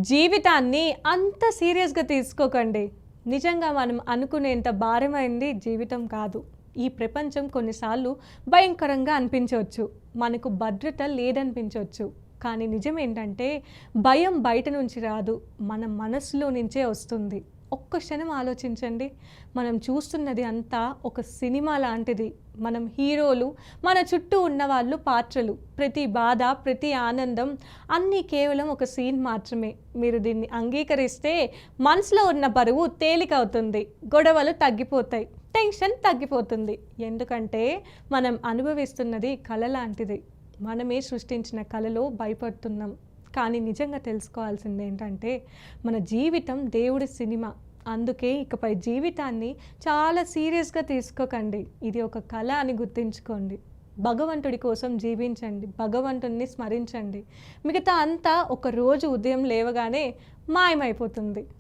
జీవితాన్ని అంత సీరియస్‌గా తీసుకోకండి. నిజంగా మనం అనుకునేంత భారమైంది జీవితం కాదు. ఈ ప్రపంచం కొన్నిసార్లు భయంకరంగా అనిపించొచ్చు. మనకు భద్రత లేదనిపించొచ్చు. కానీ నిజమేంటంటే భయం బయట నుంచి రాదు. మన మనసులో నుంచే వస్తుంది. ఒక్క క్షణం ఆలోచించండి. మనం చూస్తున్నది అంతా ఒక సినిమా లాంటిది. మనం హీరోలు, మన చుట్టూ ఉన్నవాళ్ళు పాత్రలు. ప్రతి బాధ, ప్రతి ఆనందం అన్నీ కేవలం ఒక సీన్ మాత్రమే. మీరు దీన్ని అంగీకరిస్తే మనసులో ఉన్న బరువు తేలికవుతుంది. గొడవలు తగ్గిపోతాయి. టెన్షన్ తగ్గిపోతుంది. ఎందుకంటే మనం అనుభవిస్తున్నది కల లాంటిది. మనమే సృష్టించిన కలలో భయపడుతున్నాం. కానీ నిజంగా తెలుసుకోవాల్సింది ఏంటంటే మన జీవితం దేవుడి సినిమా. అందుకే ఇకపై జీవితాన్ని చాలా సీరియస్‌గా తీసుకోకండి. ఇది ఒక కళ అని గుర్తుంచుకోండి. భగవంతుడి కోసం జీవించండి. భగవంతుడిని స్మరించండి. మిగతా అంతా ఒక రోజు ఉదయం లేవగానే మాయమైపోతుంది.